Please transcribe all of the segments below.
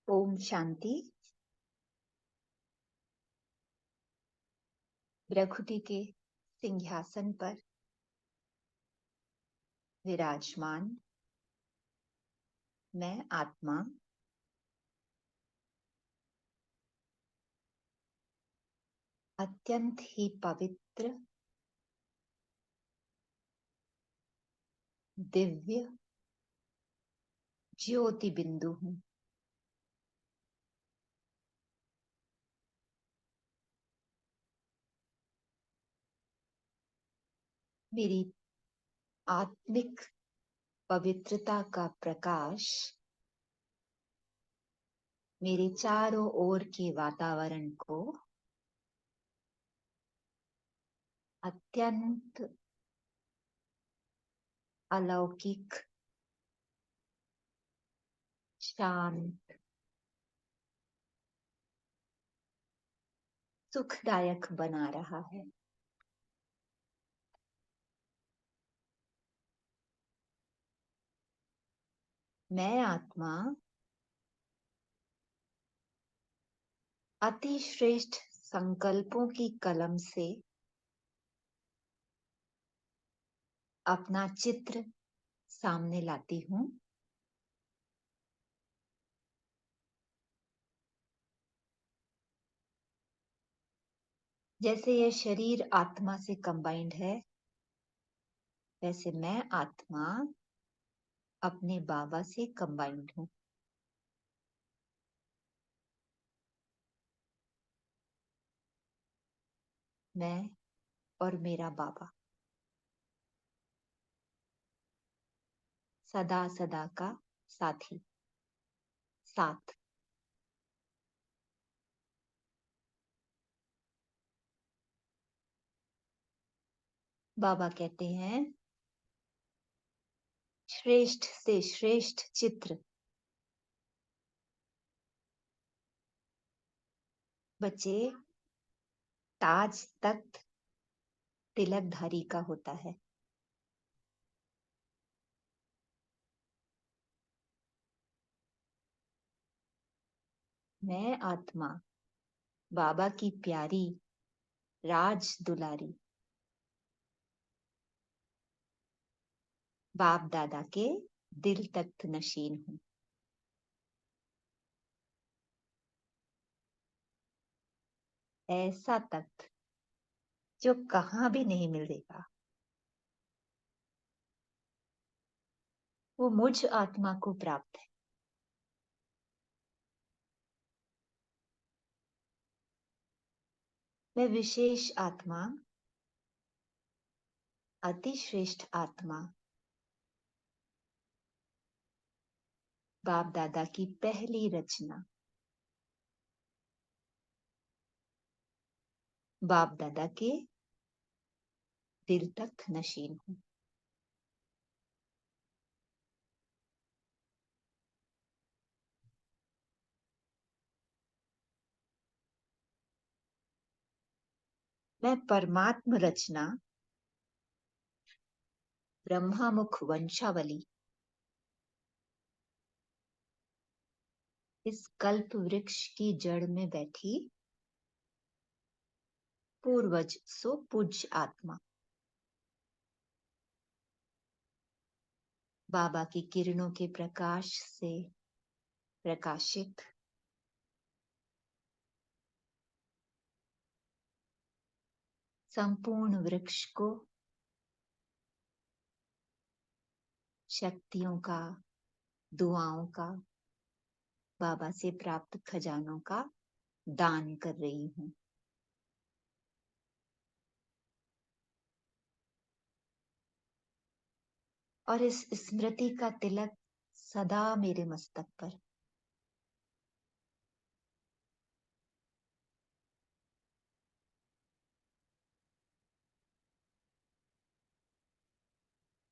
ओम शांति। प्रकृति के सिंहासन पर विराजमान मैं आत्मा अत्यंत ही पवित्र दिव्य ज्योति बिंदु हूँ। मेरी आत्मिक पवित्रता का प्रकाश मेरे चारों ओर के वातावरण को अत्यंत अलौकिक, शांत, सुखदायक बना रहा है। मैं आत्मा अति श्रेष्ठ संकल्पों की कलम से अपना चित्र सामने लाती हूँ। जैसे यह शरीर आत्मा से कंबाइंड है, वैसे मैं आत्मा अपने बाबा से कंबाइंड हूँ। मैं और मेरा बाबा सदा सदा का साथी, साथ। बाबा कहते हैं, श्रेष्ठ से श्रेष्ठ चित्र बच्चे ताज तख्त तिलकधारी का होता है। मैं आत्मा बाबा की प्यारी राज दुलारी बाप दादा के दिल तख्त नशीन हूँ। ऐसा तख्त जो कहाँ भी नहीं मिलेगा, वो मुझ आत्मा को प्राप्त है। मैं विशेष आत्मा, अति श्रेष्ठ आत्मा, बाप दादा की पहली रचना, बाप दादा के दिल तक नशीन हूँ। मैं परमात्म रचना, ब्रह्मामुख वंशावली, इस कल्प वृक्ष की जड़ में बैठी पूर्वज सो पूज्य आत्मा, बाबा की किरणों के प्रकाश से प्रकाशित संपूर्ण वृक्ष को शक्तियों का, दुआओं का, बाबा से प्राप्त खजानों का दान कर रही हूँ। और इस स्मृति का तिलक सदा मेरे मस्तक पर।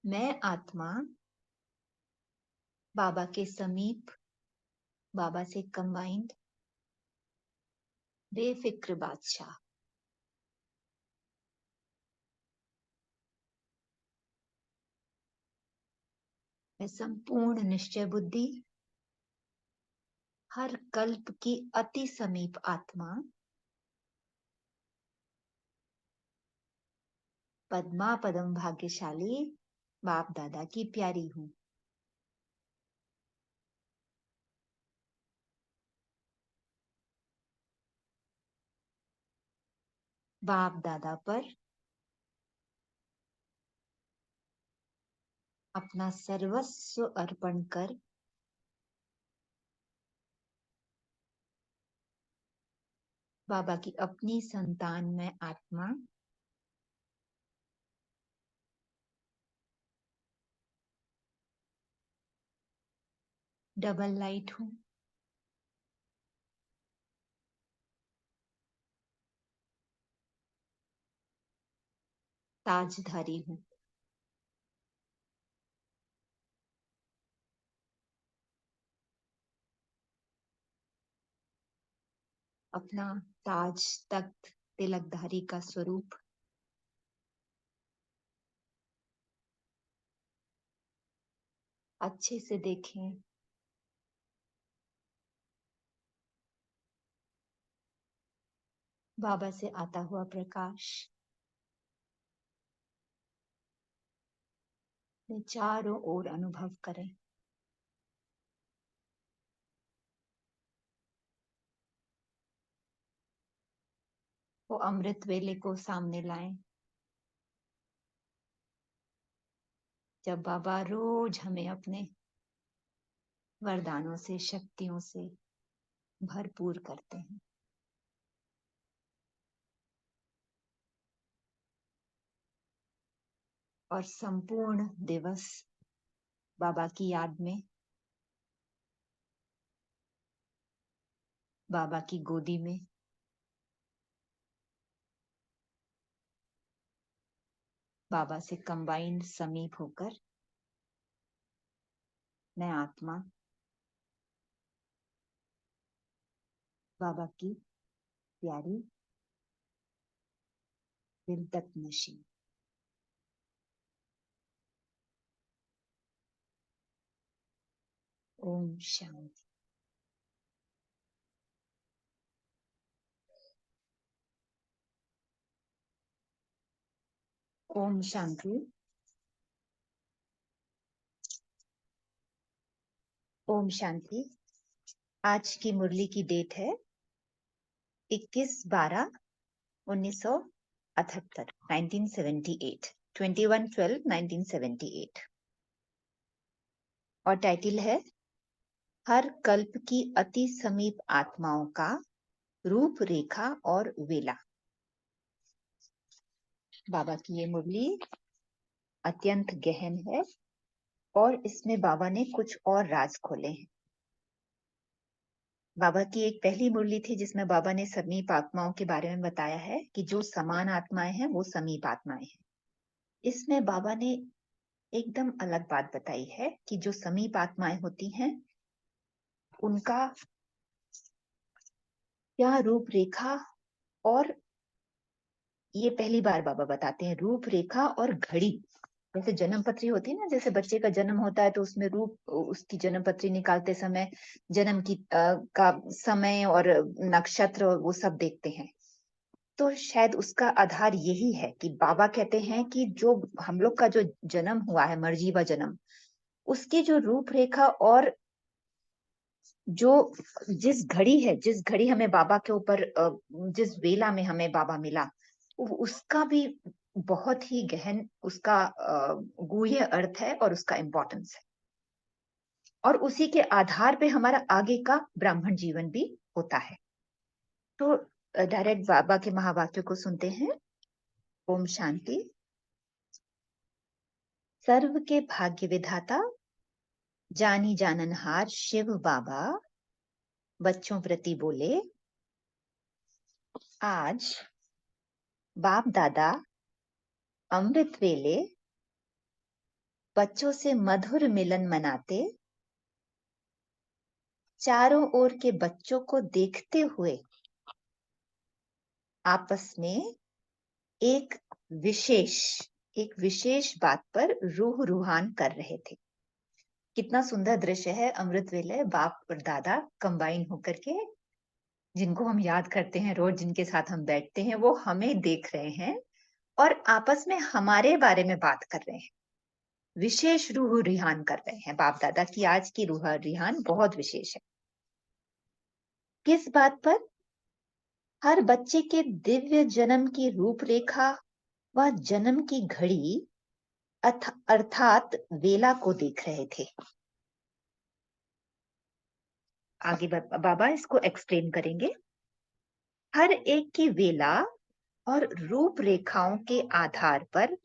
मैं आत्मा बाबा के समीप, बाबा से कंबाइंड बेफिक्र बादशाह, मैं संपूर्ण निश्चय बुद्धि, हर कल्प की अति समीप आत्मा, पद्मा पदम भाग्यशाली बाप दादा की प्यारी हूँ। बाप दादा पर अपना सर्वस्व अर्पण कर बाबा की अपनी संतान में आत्मा डबल लाइट हूँ। ताजधारी हूँ। अपना ताज तख्त तिलकधारी का स्वरूप अच्छे से देखें। बाबा से आता हुआ प्रकाश में चारों ओर अनुभव करें। वो अमृत वेले को सामने लाएं, जब बाबा रोज हमें अपने वरदानों से, शक्तियों से भरपूर करते हैं। और संपूर्ण दिवस बाबा की याद में, बाबा की गोदी में, बाबा से कंबाइंड समीप होकर मैं आत्मा बाबा की प्यारी दिल तक नशी। ओम शांति। ओम शांति। ओम शांति। आज की मुरली की डेट है 21/12/1978, 1978, 21/12/1978। और टाइटल है हर कल्प की अति समीप आत्माओं का रूप रेखा और वेला। बाबा की ये मुरली अत्यंत गहन है और इसमें बाबा ने कुछ और राज खोले हैं। बाबा की एक पहली मुरली थी जिसमें बाबा ने समीप आत्माओं के बारे में बताया है कि जो समान आत्माएं हैं वो समीप आत्माएं हैं। इसमें बाबा ने एकदम अलग बात बताई है कि जो समीप आत्माएं होती हैं उनका क्या रूपरेखा, और ये पहली बार बाबा बताते हैं रूपरेखा और घड़ी। जैसे जन्म पत्री होती है ना, जैसे बच्चे का जन्म होता है तो उसमें रूप, उसकी जन्म पत्री निकालते समय जन्म की का समय और नक्षत्र वो सब देखते हैं। तो शायद उसका आधार यही है कि बाबा कहते हैं कि जो हम लोग का जो जन्म हुआ है, मर्जीवा जन्म, उसकी जो रूपरेखा और जो जिस घड़ी है, जिस घड़ी हमें बाबा के ऊपर, जिस वेला में हमें बाबा मिला, उसका भी बहुत ही गहन उसका गूढ़ अर्थ है और उसका इम्पोर्टेंस है। और उसी के आधार पे हमारा आगे का ब्राह्मण जीवन भी होता है। तो डायरेक्ट बाबा के महावाक्यों को सुनते हैं। ओम शांति। सर्व के भाग्य विधाता जानी जाननहार शिव बाबा बच्चों प्रति बोले, आज बाप दादा अमृत वेले बच्चों से मधुर मिलन मनाते, चारों ओर के बच्चों को देखते हुए आपस में एक विशेष एक विशेष बात पर रूह रूहान कर रहे थे। कितना सुंदर दृश्य है, अमृत वेले बाप और दादा कंबाइन होकर के, जिनको हम याद करते हैं रोज, जिनके साथ हम बैठते हैं, वो हमें देख रहे हैं और आपस में हमारे बारे में बात कर रहे हैं। विशेष रूह रिहान कर रहे हैं। बाप दादा की आज की रूह रिहान बहुत विशेष है। किस बात पर? हर बच्चे के दिव्य जन्म की रूपरेखा व जन्म की घड़ी अर्थात वेला को देख रहे थे। आगे बाबा इसको एक्सप्लेन करेंगे। हर एक की वेला और रूपरेखाओं के आधार पर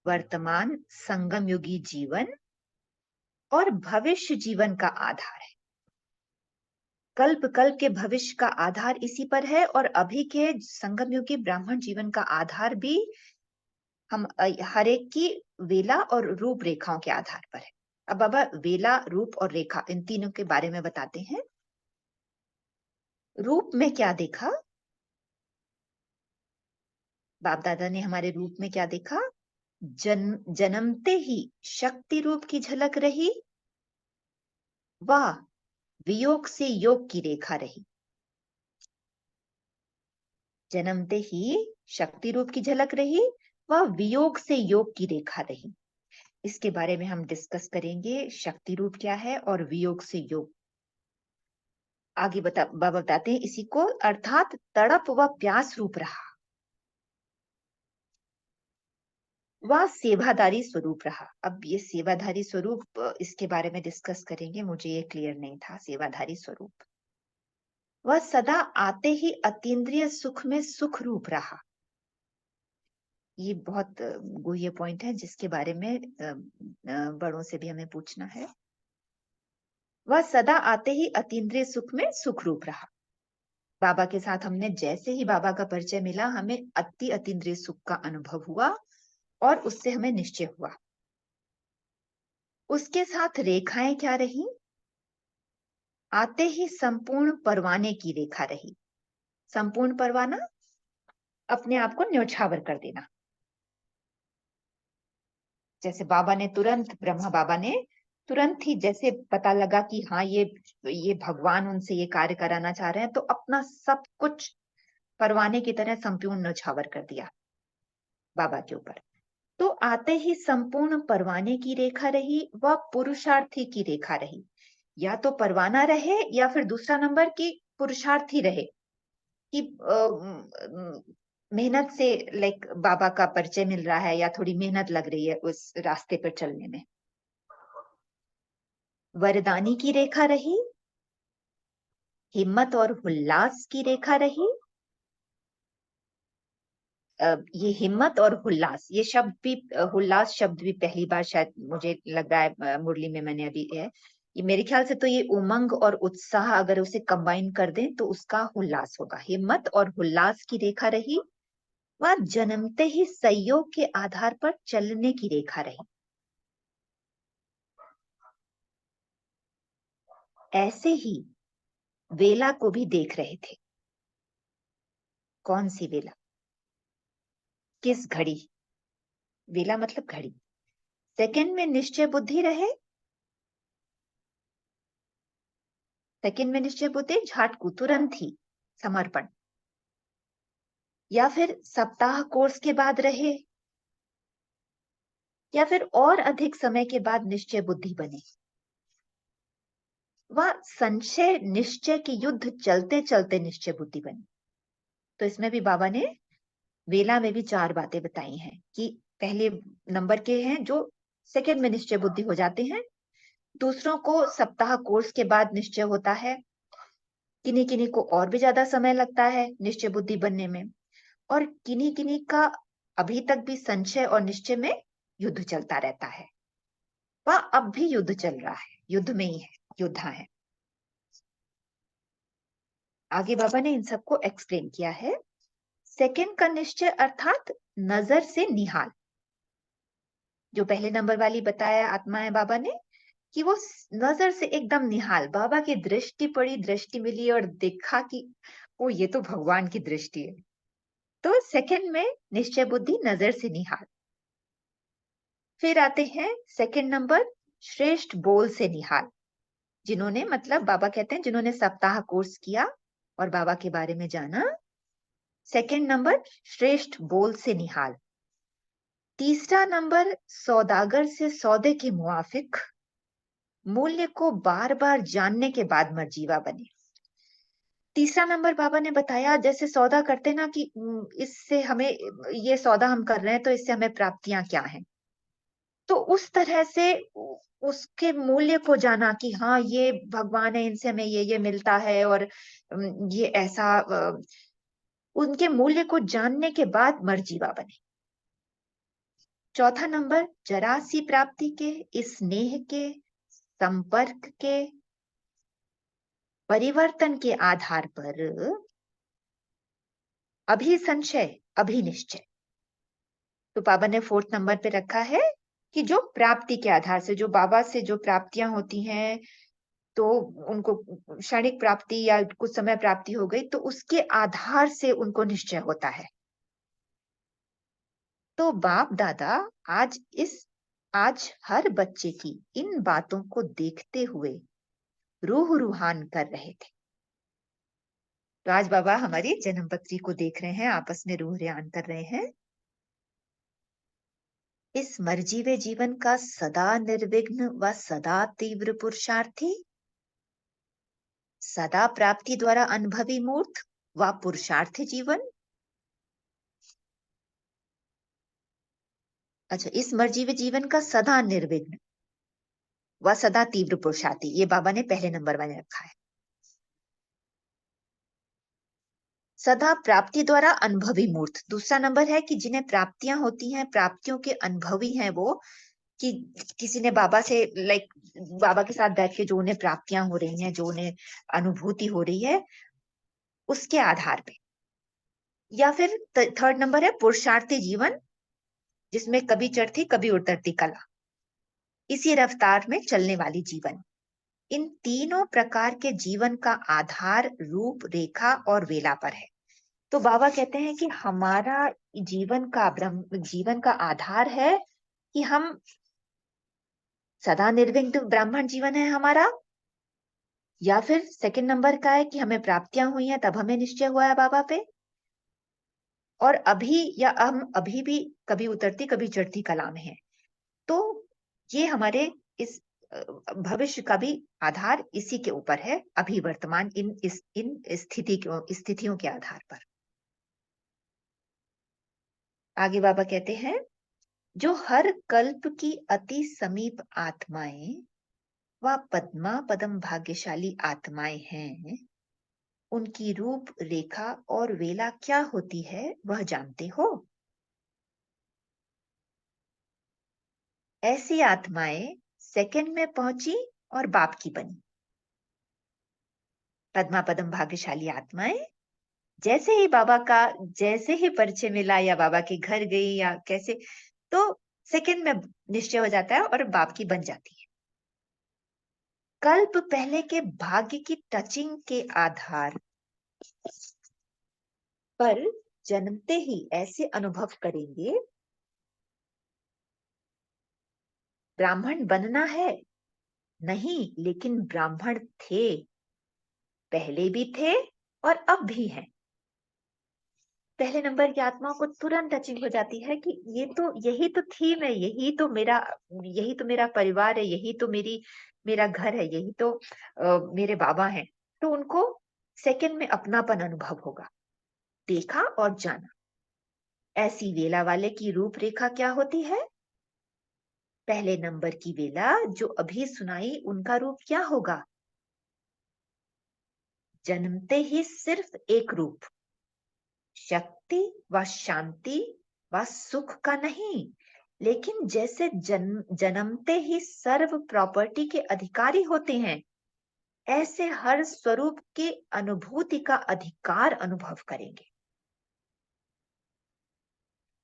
वर्तमान संगम युगी जीवन और भविष्य जीवन का आधार है। कल्प कल्प के भविष्य का आधार इसी पर है और अभी के संगम युगी ब्राह्मण जीवन का आधार भी हम हर एक की वेला और रूपरेखाओं के आधार पर है। अब बाबा वेला, रूप और रेखा, इन तीनों के बारे में बताते हैं। रूप में क्या देखा? बाप दादा ने हमारे रूप में क्या देखा? जन्मते ही शक्ति रूप की झलक रही, वाह वियोग से योग की रेखा रही। जन्मते ही शक्ति रूप की झलक रही, वह वियोग से योग की रेखा रही। इसके बारे में हम डिस्कस करेंगे, शक्ति रूप क्या है और वियोग से योग। आगे बाबा बताते हैं इसी को, अर्थात तड़प व प्यास रूप रहा, वह सेवाधारी स्वरूप रहा। अब ये सेवाधारी स्वरूप, इसके बारे में डिस्कस करेंगे, मुझे ये क्लियर नहीं था। सेवाधारी स्वरूप, वह सदा आते ही अतीन्द्रिय सुख में सुख रूप रहा। ये बहुत गुह्य पॉइंट है जिसके बारे में बड़ों से भी हमें पूछना है। वह सदा आते ही अतीन्द्रिय सुख में सुख रूप रहा। बाबा के साथ हमने जैसे ही बाबा का परिचय मिला, हमें अतीन्द्रिय सुख का अनुभव हुआ और उससे हमें निश्चय हुआ। उसके साथ रेखाएं क्या रही? आते ही संपूर्ण परवाने की रेखा रही। संपूर्ण परवाना, अपने आप को न्योछावर कर देना। जैसे बाबा ने तुरंत, ब्रह्मा बाबा ने तुरंत ही जैसे पता लगा कि हाँ ये भगवान उनसे ये कार्य कराना चाह रहे हैं, तो अपना सब कुछ परवाने की तरह संपूर्ण न्योछावर कर दिया बाबा के ऊपर। तो आते ही संपूर्ण परवाने की रेखा रही, वह पुरुषार्थी की रेखा रही। या तो परवाना रहे या फिर दूसरा नंबर की पुरुषार्थी रहे, कि मेहनत से, लाइक बाबा का परिचय मिल रहा है या थोड़ी मेहनत लग रही है उस रास्ते पर चलने में। वरदानी की रेखा रही, हिम्मत और उल्लास की रेखा रही। ये हिम्मत और उल्लास, ये शब्द भी, उल्लास शब्द भी पहली बार शायद मुझे लग रहा है मुरली में मैंने अभी है। ये मेरे ख्याल से तो ये उमंग और उत्साह अगर उसे कंबाइन कर दें तो उसका उल्लास होगा। हिम्मत और उल्लास की रेखा रही, वह जन्मते ही संयोग के आधार पर चलने की रेखा रही। ऐसे ही वेला को भी देख रहे थे। कौन सी वेला? किस घड़ी? वेला मतलब घड़ी। सेकंड में निश्चय बुद्धि रहे, सेकंड में निश्चय बुद्धि, झाटकू, तुरंत ही समर्पण, या फिर सप्ताह कोर्स के बाद रहे, या फिर और अधिक समय के बाद निश्चय बुद्धि बने। वह संशय निश्चय की युद्ध चलते चलते निश्चय बुद्धि बनी। तो इसमें भी बाबा ने वेला में भी 4 बातें बताई हैं कि पहले नंबर के हैं जो सेकंड में निश्चय बुद्धि हो जाते हैं, दूसरों को सप्ताह कोर्स के बाद निश्चय होता है, किन्हीं किन्हीं को और भी ज्यादा समय लगता है निश्चय बुद्धि बनने में, और किन्हीं किन्हीं का अभी तक भी संशय और निश्चय में युद्ध चलता रहता है। वह अब भी युद्ध चल रहा है, युद्ध में ही है, योद्धा है। आगे बाबा ने इन सबको एक्सप्लेन किया है। सेकंड का निश्चय अर्थात नजर से निहाल, जो पहले नंबर वाली बताया आत्मा है बाबा ने, कि वो नजर से एकदम निहाल, बाबा की दृष्टि पड़ी, दृष्टि मिली और देखा कि वो ये तो भगवान की दृष्टि है। तो सेकंड में निश्चय बुद्धि, नजर से निहाल। फिर आते हैं सेकंड नंबर श्रेष्ठ बोल से निहाल, जिन्होंने मतलब बाबा कहते हैं जिन्होंने सप्ताह कोर्स किया और बाबा के बारे में जाना। सेकंड नंबर श्रेष्ठ बोल से निहाल। तीसरा नंबर सौदागर से सौदे के मुआफिक, मूल्य को बार बार जानने के बाद मर्जीवा बने। तीसरा नंबर बाबा ने बताया जैसे सौदा करते ना कि इससे हमें ये सौदा हम कर रहे हैं तो इससे हमें प्राप्तियां क्या हैं। तो उस तरह से उसके मूल्य को जाना कि हाँ ये भगवान है, इनसे हमें ये मिलता है और ये ऐसा उनके मूल्य को जानने के बाद मर्जीवा बने। चौथा नंबर जरा सी प्राप्ति के, स्नेह के, संपर्क के, परिवर्तन के आधार पर अभी संशय अभी निश्चय। तो बाबा ने फोर्थ नंबर पे रखा है कि जो प्राप्ति के आधार से, जो बाबा से जो प्राप्तियां होती हैं तो उनको क्षणिक प्राप्ति या कुछ समय प्राप्ति हो गई तो उसके आधार से उनको निश्चय होता है। तो बाप दादा आज हर बच्चे की इन बातों को देखते हुए रूह रूहान कर रहे थे। तो आज बाबा हमारी जन्म पत्री को देख रहे हैं, आपस में रूह रेहान कर रहे हैं। इस मर्जीवे जीवन का सदा निर्विघ्न व सदा तीव्र पुरुषार्थी, सदा प्राप्ति द्वारा अनुभवी मूर्त व पुरुषार्थी जीवन। अच्छा, इस मर्जीवे जीवन का सदा निर्विघ्न व सदा तीव्र पुरुषार्थी, ये बाबा ने पहले नंबर में रखा है। सदा प्राप्ति द्वारा अनुभवी मूर्त दूसरा नंबर है कि जिन्हें प्राप्तियां होती हैं, प्राप्तियों के अनुभवी हैं वो, कि किसी ने बाबा से बाबा के साथ बैठ के जो उन्हें प्राप्तियां हो रही हैं, जो उन्हें अनुभूति हो रही है उसके आधार पे। या फिर थर्ड नंबर है पुरुषार्थी जीवन, जिसमें कभी चढ़ती कभी उतरती कला, इसी रफ्तार में चलने वाली जीवन। इन तीनों प्रकार के जीवन का आधार रूप रेखा और वेला पर है। तो बाबा कहते हैं कि हमारा जीवन का आधार है कि हम सदा निर्विघ्न ब्राह्मण जीवन है हमारा, या फिर सेकंड नंबर का है कि हमें प्राप्तियां हुई हैं तब हमें निश्चय हुआ है बाबा पे, और हम अभी भी कभी उतरती कभी चढ़ती कला में है। तो ये हमारे इस भविष्य का भी आधार इसी के ऊपर है, अभी वर्तमान इन स्थितियों के आधार पर। आगे बाबा कहते हैं जो हर कल्प की अति समीप आत्माएं व पद्मा पदम भाग्यशाली आत्माएं हैं, उनकी रूप रेखा और वेला क्या होती है वह जानते हो? ऐसी आत्माएं सेकंड में पहुंची और बाप की बनी। पद्मा पदम भाग्यशाली आत्माएं जैसे ही परिचय मिला या बाबा के घर गई या कैसे, तो सेकंड में निश्चय हो जाता है और बाप की बन जाती है। कल्प पहले के भाग्य की टचिंग के आधार पर जन्मते ही ऐसे अनुभव करेंगे ब्राह्मण बनना है नहीं, लेकिन ब्राह्मण थे, पहले भी थे और अब भी हैं। पहले नंबर की आत्मा को तुरंत टचिंग हो जाती है कि यही तो थी मैं, यही तो मेरा परिवार है, यही तो मेरा घर है, यही तो मेरे बाबा हैं। तो उनको सेकंड में अपनापन अनुभव होगा, देखा और जाना। ऐसी वेला वाले की रूपरेखा क्या होती है? पहले नंबर की वेला जो अभी सुनाई, उनका रूप क्या होगा? जन्मते ही सिर्फ एक रूप, शक्ति व शांति व सुख का नहीं, लेकिन जैसे जन्मते ही सर्व प्रॉपर्टी के अधिकारी होते हैं, ऐसे हर स्वरूप के अनुभूति का अधिकार अनुभव करेंगे।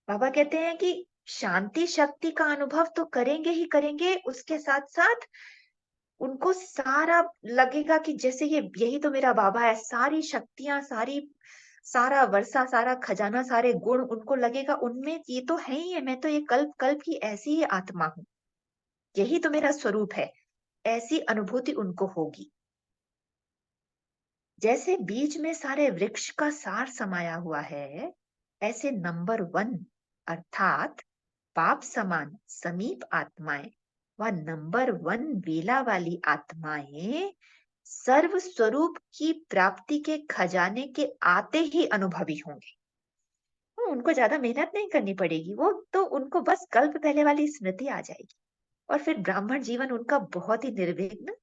बाबा कहते हैं कि शांति शक्ति का अनुभव तो करेंगे ही करेंगे, उसके साथ साथ उनको सारा लगेगा कि जैसे यही तो मेरा बाबा है, सारी शक्तियां, सारा वर्षा, सारा खजाना, सारे गुण उनको लगेगा उनमें ये तो है ही है, मैं तो ये कल्प कल्प की ऐसी ही आत्मा हूं। यही तो मेरा स्वरूप है, ऐसी अनुभूति उनको होगी। जैसे बीज में सारे वृक्ष का सार समाया हुआ है, ऐसे नंबर वन अर्थात पाप समान समीप आत्माएं व नंबर वन वेला वाली आत्माएं सर्व स्वरूप की प्राप्ति के खजाने के आते ही अनुभवी होंगे। उनको ज्यादा मेहनत नहीं करनी पड़ेगी, वो तो उनको बस कल्प पहले वाली स्मृति आ जाएगी और फिर ब्राह्मण जीवन उनका बहुत ही निर्विघ्न,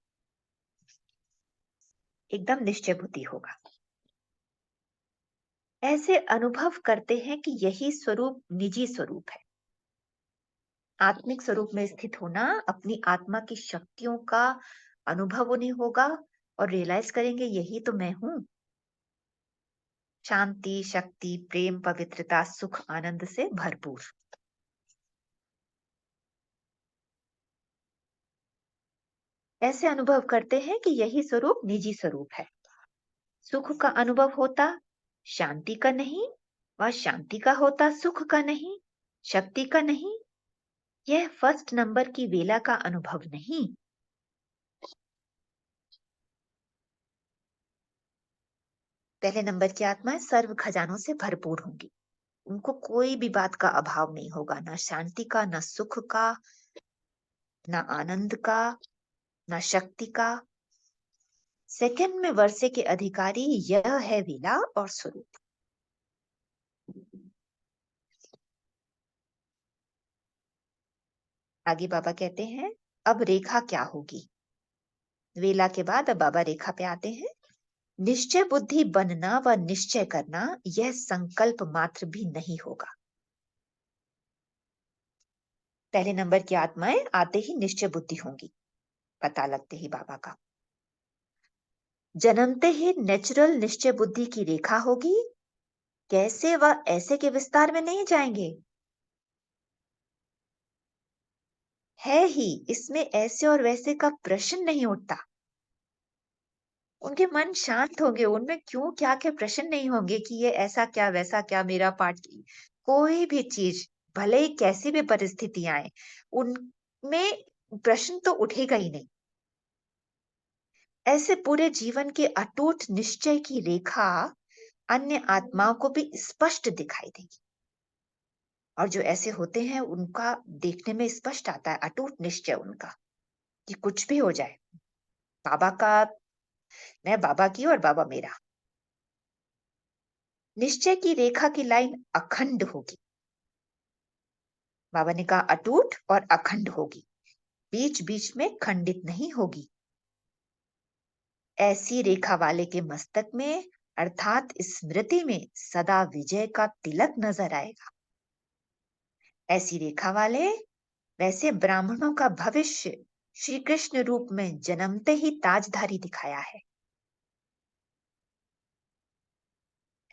एकदम निश्चय बुद्धि होगा। ऐसे अनुभव करते हैं कि यही स्वरूप निजी स्वरूप है। आत्मिक स्वरूप में स्थित होना, अपनी आत्मा की शक्तियों का अनुभव उन्हें होगा और रियलाइज करेंगे यही तो मैं हूं। शांति, शक्ति, प्रेम, पवित्रता, सुख, आनंद से भरपूर। ऐसे अनुभव करते हैं कि यही स्वरूप निजी स्वरूप है। सुख का अनुभव होता शांति का नहीं, व शांति का होता सुख का नहीं, शक्ति का नहीं। यह फर्स्ट नंबर की वेला का अनुभव नहीं। पहले नंबर की आत्माएं सर्व खजानों से भरपूर होंगी। उनको कोई भी बात का अभाव नहीं होगा, ना शांति का, ना सुख का, ना आनंद का, ना शक्ति का। सेकंड में वर्षे के अधिकारी यह है वेला और स्वरूप। आगे बाबा कहते हैं, अब रेखा क्या होगी। वेला के बाद अब बाबा रेखा पे आते हैं। निश्चय बुद्धि बनना व निश्चय करना यह संकल्प मात्र भी नहीं होगा। पहले नंबर की आत्माएं आते ही निश्चय बुद्धि होंगी, पता लगते ही बाबा का। जन्मते ही नेचुरल निश्चय बुद्धि की रेखा होगी। कैसे व ऐसे के विस्तार में नहीं जाएंगे, है ही इसमें ऐसे और वैसे का प्रश्न नहीं उठता। उनके मन शांत होंगे, उनमें क्यों क्या के प्रश्न नहीं होंगे कि ये ऐसा क्या वैसा क्या मेरा पार्ट। कोई भी चीज भले ही कैसी भी परिस्थितियां आए, उनमें प्रश्न तो उठेगा ही नहीं। ऐसे पूरे जीवन के अटूट निश्चय की रेखा अन्य आत्माओं को भी स्पष्ट दिखाई देगी। और जो ऐसे होते हैं उनका देखने में स्पष्ट आता है अटूट निश्चय उनका, कि कुछ भी हो जाए, बाबा का, मैं बाबा की और बाबा मेरा। निश्चय की रेखा की लाइन अखंड होगी। बाबा ने कहा अटूट और अखंड होगी, बीच बीच में खंडित नहीं होगी। ऐसी रेखा वाले के मस्तक में अर्थात स्मृति में सदा विजय का तिलक नजर आएगा। ऐसी रेखा वाले वैसे ब्राह्मणों का भविष्य श्री कृष्ण रूप में जन्मते ही ताजधारी दिखाया है।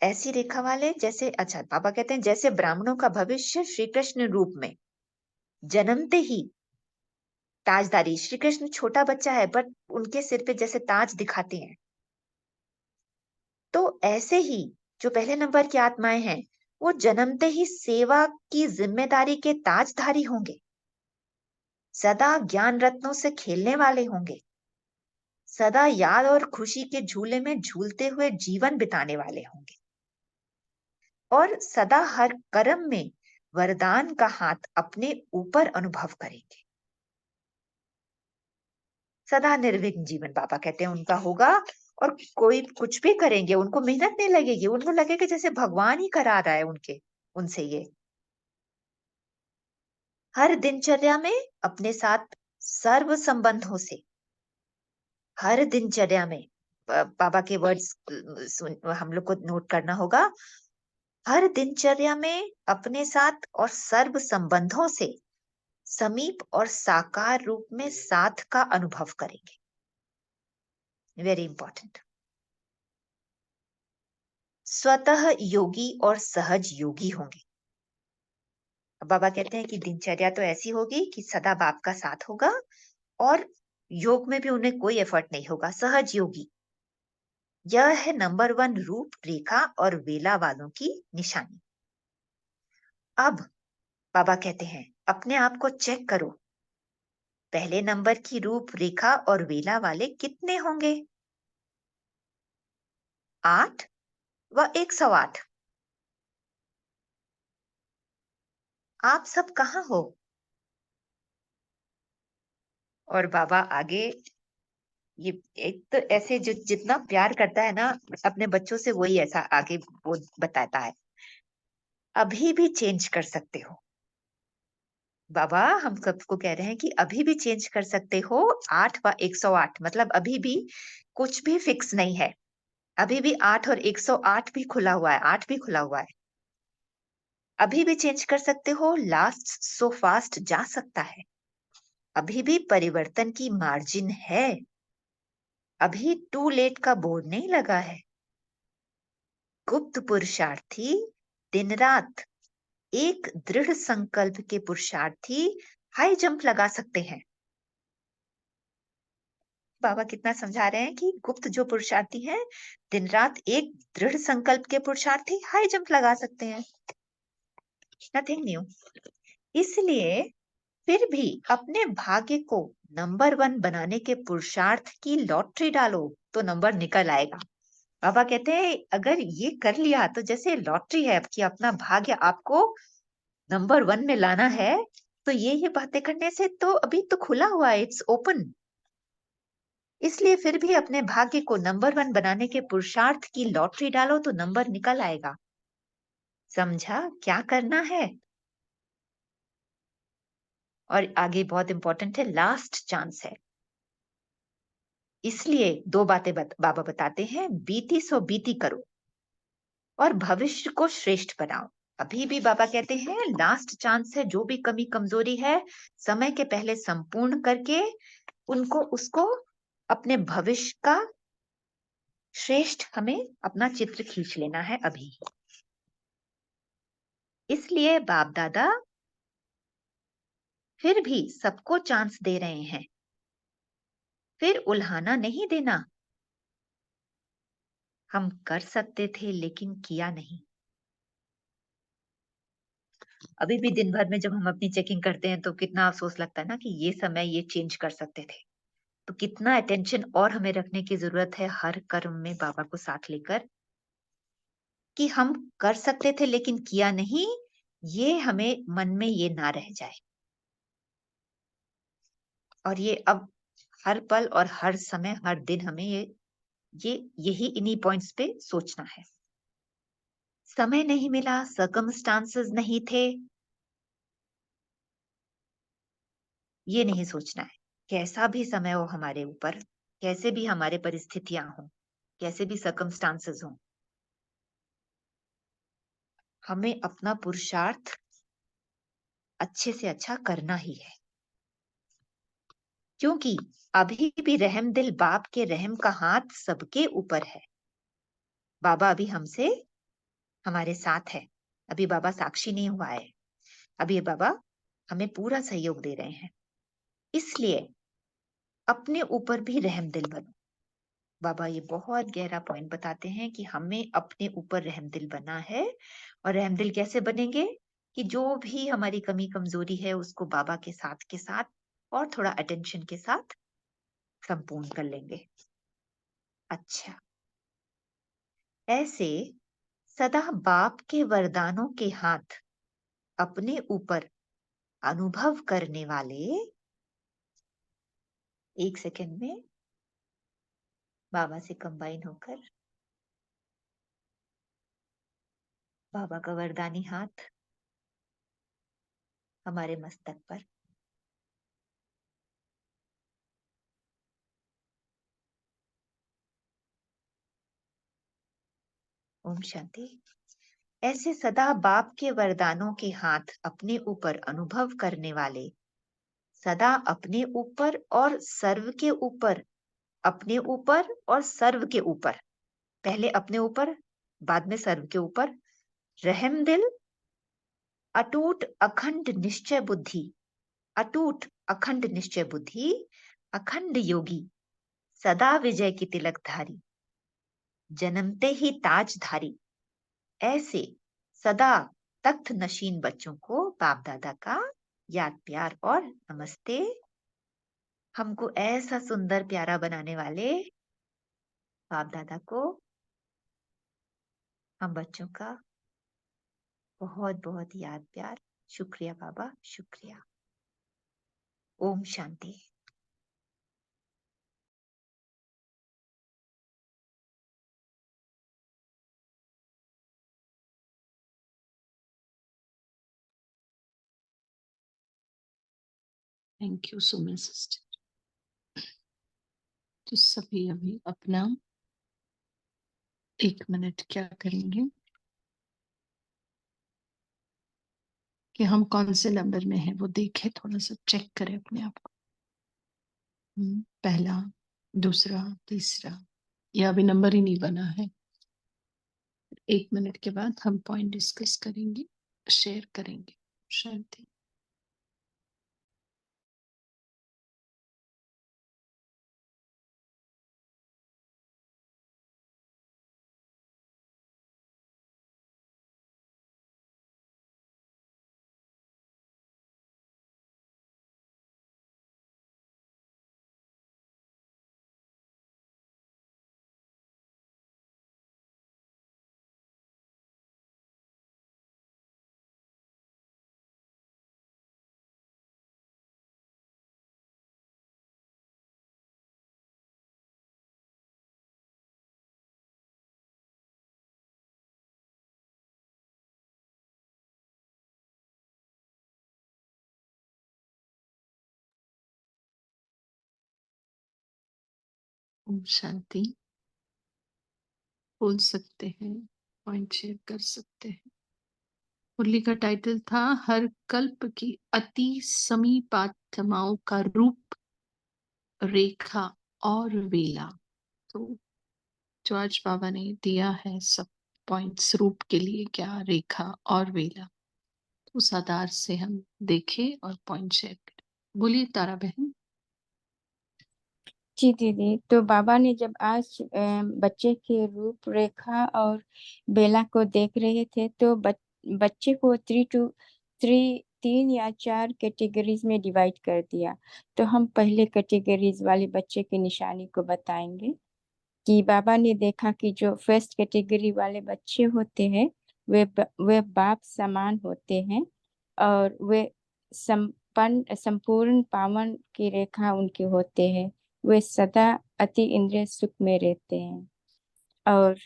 ऐसी रेखा वाले जैसे, अच्छा बाबा कहते हैं जैसे ब्राह्मणों का भविष्य श्री कृष्ण रूप में जन्मते ही ताजदारी, श्री कृष्ण छोटा बच्चा है बट उनके सिर पे जैसे ताज दिखाते हैं, तो ऐसे ही जो पहले नंबर की आत्माएं हैं वो जन्मते ही सेवा की जिम्मेदारी के ताजधारी होंगे, सदा ज्ञान रत्नों से खेलने वाले होंगे, सदा याद और खुशी के झूले में झूलते हुए जीवन बिताने वाले होंगे और सदा हर कर्म में वरदान का हाथ अपने ऊपर अनुभव करेंगे। सदा निर्विघ्न जीवन बाबा कहते हैं उनका होगा। और कोई कुछ भी करेंगे उनको मेहनत नहीं लगेगी, उनको लगेगा जैसे भगवान ही करा रहा है उनके उनसे ये। हर दिनचर्या में अपने साथ सर्व संबंधों से, हर दिनचर्या में बाबा के वर्ड्स हम लोग को नोट करना होगा। हर दिनचर्या में अपने साथ और सर्व संबंधों से समीप और साकार रूप में साथ का अनुभव करेंगे। Very important. स्वतः योगी और सहज योगी होंगे। बाबा कहते हैं कि दिनचर्या तो ऐसी होगी कि सदा बाप का साथ होगा और योग में भी उन्हें कोई एफर्ट नहीं होगा, सहज योगी। यह है नंबर वन रूप रेखा और वेला वालों की निशानी। अब बाबा कहते हैं अपने आप को चेक करो, पहले नंबर की रूपरेखा और वेला वाले कितने होंगे? 8 व 108। आप सब कहाँ हो? और बाबा आगे, ये एक तो ऐसे जो जितना प्यार करता है ना अपने बच्चों से, वही ऐसा आगे वो बताता है। अभी भी चेंज कर सकते हो। बाबा हम सबको कह रहे हैं कि अभी भी चेंज कर सकते हो। 8 व 108 मतलब अभी भी कुछ भी फिक्स नहीं है। अभी भी 8 और 108 भी खुला हुआ है, 8 भी खुला हुआ है। अभी भी चेंज कर सकते हो। लास्ट सो फास्ट जा सकता है। अभी भी परिवर्तन की मार्जिन है। अभी टू लेट का बोर्ड नहीं लगा है। गुप्त पुरुषार्थी दिन रात एक दृढ़ संकल्प के पुरुषार्थी हाई जंप लगा सकते हैं। बाबा कितना समझा रहे हैं कि गुप्त जो पुरुषार्थी हैं, दिन रात एक दृढ़ संकल्प के पुरुषार्थी हाई जंप लगा सकते हैं। Nothing new. इसलिए फिर भी अपने भाग्य को नंबर 1 बनाने के पुरुषार्थ की लॉटरी डालो तो नंबर निकल आएगा। बाबा कहते हैं अगर ये कर लिया तो जैसे लॉटरी है कि अपना भाग्य आपको नंबर 1 में लाना है, तो ये बातें करने से तो अभी तो खुला हुआ है, इट्स ओपन। इसलिए फिर भी अपने भाग्य को नंबर 1 बनाने के पुरुषार्थ की लॉटरी डालो तो नंबर निकल आएगा। समझा क्या करना है? और आगे बहुत इंपॉर्टेंट है, लास्ट चांस है। इसलिए दो बातें बाबा बताते हैं, बीती सो बीती करो और भविष्य को श्रेष्ठ बनाओ। अभी भी बाबा कहते हैं लास्ट चांस है, जो भी कमी कमजोरी है समय के पहले संपूर्ण करके उनको उसको अपने भविष्य का श्रेष्ठ हमें अपना चित्र खींच लेना है अभी। इसलिए बाप दादा फिर भी सबको चांस दे रहे हैं, फिर उल्हाना नहीं देना। हम कर सकते थे लेकिन किया नहीं। अभी भी दिन भर में जब हम अपनी चेकिंग करते हैं तो कितना अफसोस लगता है ना कि ये समय ये चेंज कर सकते थे। तो कितना अटेंशन और हमें रखने की जरूरत है हर कर्म में बाबा को साथ लेकर, कि हम कर सकते थे लेकिन किया नहीं। ये हमें मन में ये ना रह जाए। और ये अब हर पल और हर समय हर दिन हमें ये यही इन्हीं पॉइंट्स पे सोचना है। समय नहीं मिला, सर्कमस्टांसेस नहीं थे, ये नहीं सोचना है। कैसा भी समय हो हमारे ऊपर, कैसे भी हमारे परिस्थितियां हो, कैसे भी सर्कमस्टांसेस हो, हमें अपना पुरुषार्थ अच्छे से अच्छा करना ही है। क्योंकि अभी भी रहम दिल बाप के रहम का हाथ सबके ऊपर है। बाबा अभी हमसे हमारे साथ है। अभी बाबा साक्षी नहीं हुआ है। अभी बाबा हमें पूरा सहयोग दे रहे हैं। इसलिए अपने ऊपर भी रहम दिल बनो। बाबा ये बहुत गहरा पॉइंट बताते हैं कि हमें अपने ऊपर रहमदिल बना है। और रहमदिल कैसे बनेंगे? कि जो भी हमारी कमी कमजोरी है उसको बाबा के साथ और थोड़ा अटेंशन के साथ संपूर्ण कर लेंगे। अच्छा, ऐसे सदा बाप के वरदानों के हाथ अपने ऊपर अनुभव करने वाले, एक सेकंड में बाबा से कंबाइन होकर बाबा का वरदानी हाथ हमारे मस्तक पर। ओम शांति। ऐसे सदा बाप के वरदानों के हाथ अपने ऊपर अनुभव करने वाले, सदा अपने ऊपर और सर्व के ऊपर, अपने ऊपर और सर्व के ऊपर, पहले अपने ऊपर बाद में सर्व के ऊपर, रहम दिल, अटूट अखंड निश्चय बुद्धि, अटूट अखंड निश्चय बुद्धि, अखंड योगी, सदा विजय की तिलकधारी, जन्मते ही ताजधारी, ऐसे सदा तख्त नशीन बच्चों को बाप दादा का याद प्यार और नमस्ते। हमको ऐसा सुंदर प्यारा बनाने वाले बाप दादा को, हम बच्चों का बहुत बहुत याद प्यार। शुक्रिया बाबा, शुक्रिया। ओम शांति। Thank you Sumit sister. तो सभी अभी अपना 1 मिनट क्या करेंगे कि हम कौन से नंबर में हैं वो देखें, थोड़ा सा चेक करें अपने आप को। पहला, दूसरा, तीसरा, या अभी नंबर ही नहीं बना है। 1 मिनट के बाद हम पॉइंट डिस्कस करेंगे, शेयर करेंगे। शांति। ओम शांति। बोल सकते हैं, पॉइंट शेयर कर सकते हैं। मुरली का टाइटल था हर कल्प की अति समीप आत्माओं का रूप, रेखा और वेला। तो जो आज बाबा ने दिया है सब पॉइंट्स रूप के लिए, क्या रेखा और वेला, उस आधार से हम देखें और पॉइंट शेयर करें। बोलिए तारा बहन। जी दीदी, तो बाबा ने जब आज बच्चे के रूपरेखा और बेला को देख रहे थे तो बच्चे को 3 या 4 कैटेगरीज में डिवाइड कर दिया। तो हम पहले कैटेगरीज वाले बच्चे की निशानी को बताएंगे कि बाबा ने देखा कि जो फर्स्ट कैटेगरी वाले बच्चे होते हैं वे बाप समान होते हैं और वे संपूर्ण पावन की रेखा उनके होते हैं। वे सदा अति इंद्रिय सुख में रहते हैं और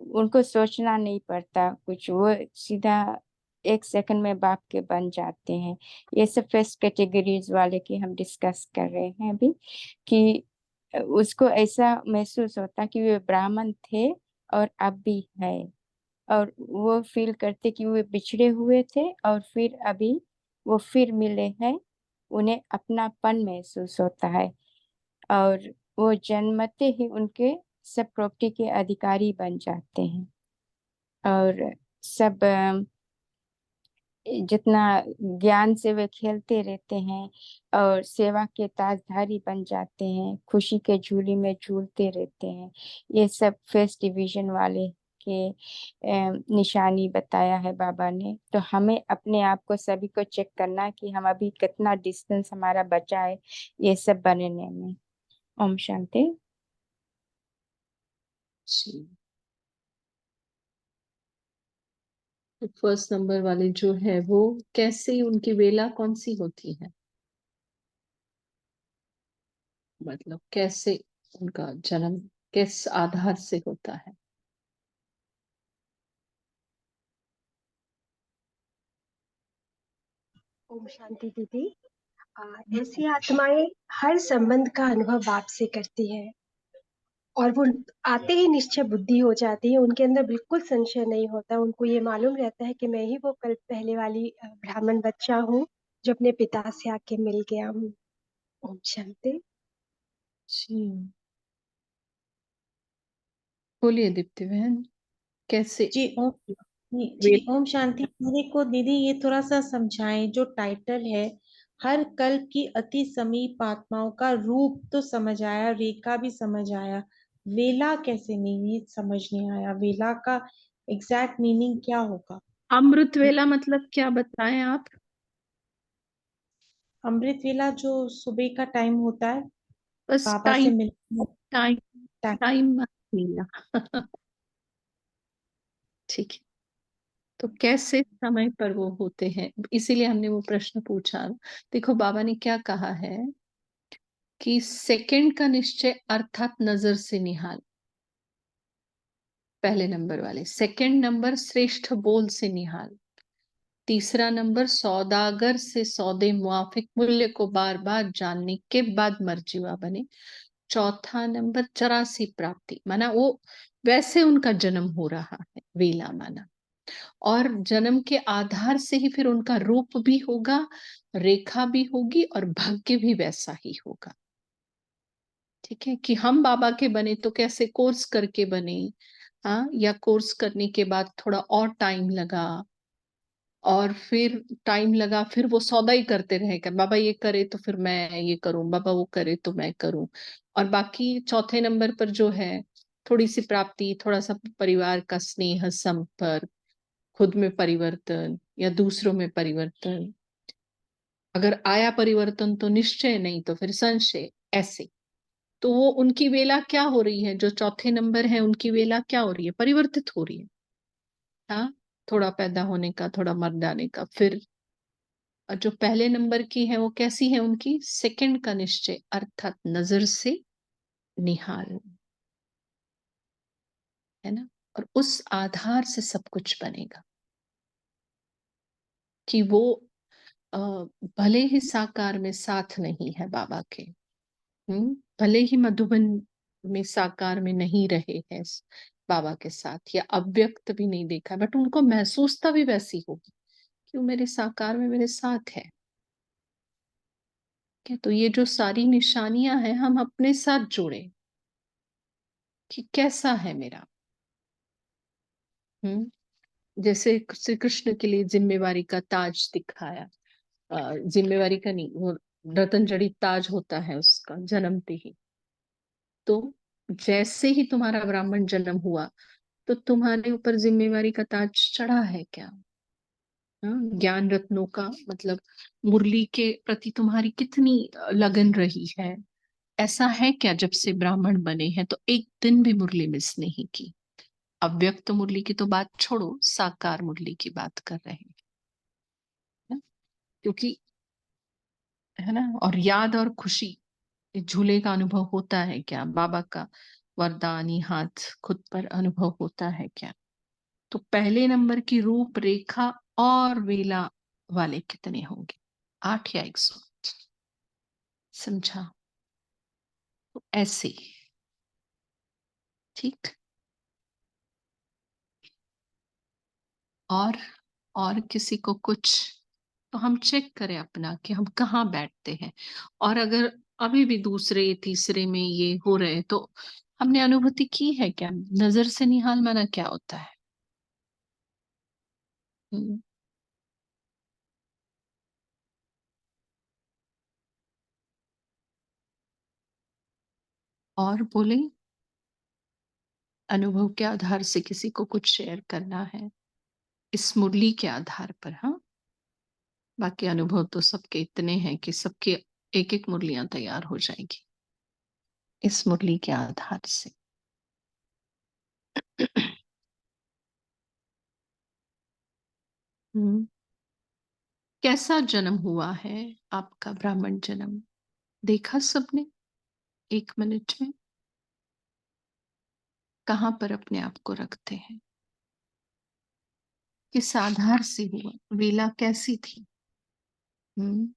उनको सोचना नहीं पड़ता कुछ, वो सीधा 1 सेकंड में बाप के बन जाते हैं। ये सब फर्स्ट कैटेगरीज वाले की हम डिस्कस कर रहे हैं अभी कि उसको ऐसा महसूस होता कि वे ब्राह्मण थे और अब भी है, और वो फील करते कि वो बिछड़े हुए थे और फिर अभी वो फिर मिले हैं। उन्हें अपनापन महसूस होता है और वो जन्मते ही उनके सब प्रॉपर्टी के अधिकारी बन जाते हैं और सब जितना ज्ञान से वे खेलते रहते हैं और सेवा के ताजधारी बन जाते हैं, खुशी के झूले में झूलते रहते हैं। ये सब फर्स्ट डिवीजन वाले के निशानी बताया है बाबा ने। तो हमें अपने आप को सभी को चेक करना कि हम अभी कितना डिस्टेंस हमारा बचा है ये सब बनने में। ओम शांति। जी, तो फर्स्ट नंबर वाले जो है वो कैसे, उनकी वेला कौन सी होती है, मतलब कैसे उनका जन्म किस आधार से होता है? ओम शांति दीदी। ऐसी आत्माएं हर संबंध का अनुभव बाप से करती है और वो आते ही निश्चय बुद्धि हो जाती है। उनके अंदर बिल्कुल संशय नहीं होता। उनको ये मालूम रहता है कि मैं ही वो कल पहले वाली ब्राह्मण बच्चा हूँ जो अपने पिता से आके मिल गया हूँ। ओम शांति। जी, बोलिए दीप्ति बहन, कैसे जी ओम वे? जी ओम शांति। मेरे को दीदी ये थोड़ा सा समझाएं, जो टाइटल है हर कल्प की अति समीप आत्माओं का रूप तो समझ आया, रेखा भी समझ आया, वेला कैसे नहीं, ये समझ नहीं आया। वेला का एग्जैक्ट मीनिंग क्या होगा? अमृत वेला मतलब क्या, बताएं आप। अमृत वेला जो सुबह का टाइम होता है बस बाबा से टाइम मिलने टाइम का। टाइम मत मिला। ठीक है, तो कैसे समय पर वो होते हैं, इसीलिए हमने वो प्रश्न पूछा। देखो बाबा ने क्या कहा है कि सेकंड का निश्चय अर्थात नजर से निहाल, पहले नंबर वाले। सेकंड नंबर श्रेष्ठ बोल से निहाल। तीसरा नंबर सौदागर से सौदे मुआफिक मूल्य को बार बार जानने के बाद मर्जीवा बने। चौथा नंबर 84 प्राप्ति, माना वो वैसे उनका जन्म हो रहा है, वेला माना। और जन्म के आधार से ही फिर उनका रूप भी होगा, रेखा भी होगी और भाग्य भी वैसा ही होगा। ठीक है, कि हम बाबा के बने तो कैसे कोर्स करके बने, हाँ, या कोर्स करने के बाद थोड़ा और टाइम लगा, और फिर टाइम लगा, फिर वो सौदा ही करते रहे कि बाबा ये करे तो फिर मैं ये करूं, बाबा वो करे तो मैं करूं। और बाकी चौथे नंबर पर जो है थोड़ी सी प्राप्ति, थोड़ा सा परिवार का स्नेह, संपर्क, खुद में परिवर्तन या दूसरों में परिवर्तन। अगर आया परिवर्तन तो निश्चय, नहीं तो फिर संशय, ऐसे। तो वो उनकी वेला क्या हो रही है, जो चौथे नंबर है उनकी वेला क्या हो रही है, परिवर्तित हो रही है। हाँ, थोड़ा पैदा होने का, थोड़ा मर जाने का। फिर और जो पहले नंबर की है वो कैसी है, उनकी सेकंड का निश्चय अर्थात नजर से निहाल, है ना। और उस आधार से सब कुछ बनेगा कि वो भले ही साकार में साथ नहीं है बाबा के, भले ही मधुबन में साकार में नहीं रहे हैं बाबा के साथ, या अव्यक्त भी नहीं देखा, बट उनको महसूसता भी वैसी होगी कि वो मेरे साकार में मेरे साथ है। क्या, तो ये जो सारी निशानियां हैं हम अपने साथ जोड़े कि कैसा है मेरा। जैसे श्री कृष्ण के लिए जिम्मेवारी का ताज दिखाया, जिम्मेवारी का नहीं, वो रतन जड़ित ताज होता है उसका जन्मते ही। तो जैसे ही तुम्हारा ब्राह्मण जन्म हुआ तो तुम्हारे ऊपर जिम्मेवारी का ताज चढ़ा है क्या। ज्ञान रत्नों का मतलब मुरली के प्रति तुम्हारी कितनी लगन रही है। ऐसा है क्या, जब से ब्राह्मण बने हैं तो एक दिन भी मुरली मिस नहीं की। अव्यक्त मुरली की तो बात छोड़ो, साकार मुरली की बात कर रहे हैं ना? क्योंकि, है ना, और याद और खुशी, इस झूले का अनुभव होता है क्या, बाबा का वरदानी हाथ खुद पर अनुभव होता है क्या। तो पहले नंबर की रूप रेखा और वेला वाले कितने होंगे, 8 या 108। समझा, तो ऐसे, ठीक। और किसी को कुछ, तो हम चेक करें अपना कि हम कहाँ बैठते हैं। और अगर अभी भी दूसरे तीसरे में ये हो रहे तो हमने अनुभूति की है क्या, नजर से निहाल माना क्या होता है। हम्म, और बोले, अनुभव के आधार से किसी को कुछ शेयर करना है इस मुरली के आधार पर। हाँ, बाकी अनुभव तो सबके इतने हैं कि सबके एक एक मुरलियां तैयार हो जाएगी इस मुरली के आधार से। हम्म, कैसा जन्म हुआ है आपका, ब्राह्मण जन्म देखा सबने, 1 मिनट में कहाँ पर अपने आप को रखते हैं, किस आधार से हुआ, वेला कैसी थी। हम्म,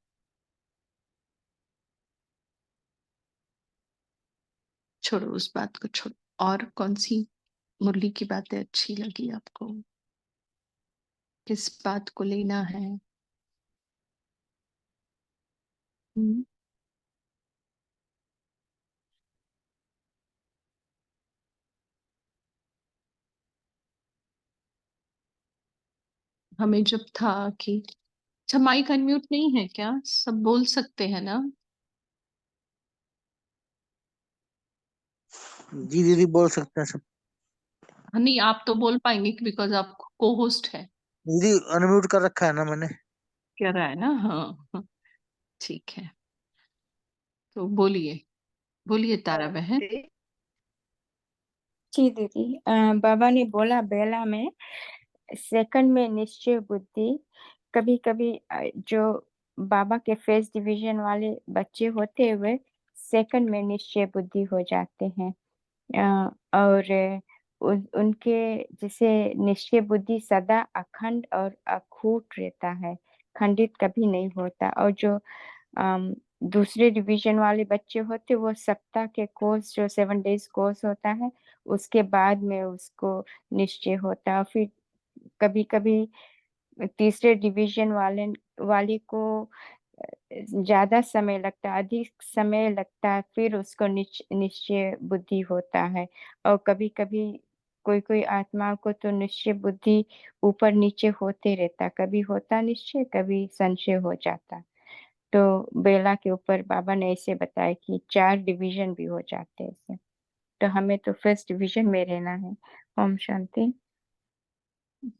छोड़ो उस बात को, छोड़ो। और कौन सी मुरली की बातें अच्छी लगी आपको, किस बात को लेना है। हम्म, हमें जब था कि, अच्छा माइक अनम्यूट नहीं है क्या, सब बोल सकते हैं ना। जी दीदी बोल सकते हैं सब। नहीं, आप तो बोल पाएंगे बिकॉज आप को होस्ट है। दीदी अनम्यूट कर रखा है ना मैंने। क्या रहा है ना, हाँ हाँ, ठीक है, तो बोलिए बोलिए तारा बहन। जी दीदी, बाबा ने बोला बेला में सेकंड में निश्चय बुद्धि। कभी कभी जो बाबा के फर्स्ट डिवीजन वाले बच्चे होते हुए सेकंड में निश्चय बुद्धि हो जाते हैं। और उनके जैसे निश्चय बुद्धि सदा अखंड और अखूट रहता है, खंडित कभी नहीं होता। और जो दूसरे डिवीजन वाले बच्चे होते वो सप्ताह के कोर्स जो 7 डेज कोर्स होता है उसके बाद में उसको निश्चय होता है। फिर कभी कभी तीसरे डिवीजन वाले को ज्यादा समय लगता है, अधिक समय लगता है, फिर उसको निश्चय बुद्धि होता है। और कभी कभी कोई कोई आत्मा को तो निश्चय बुद्धि ऊपर नीचे होते रहता, कभी होता निश्चय कभी संशय हो जाता। तो बेला के ऊपर बाबा ने ऐसे बताया कि 4 डिवीजन भी हो जाते हैं ऐसे। तो हमें तो फर्स्ट डिवीजन में रहना है। ओम शांति।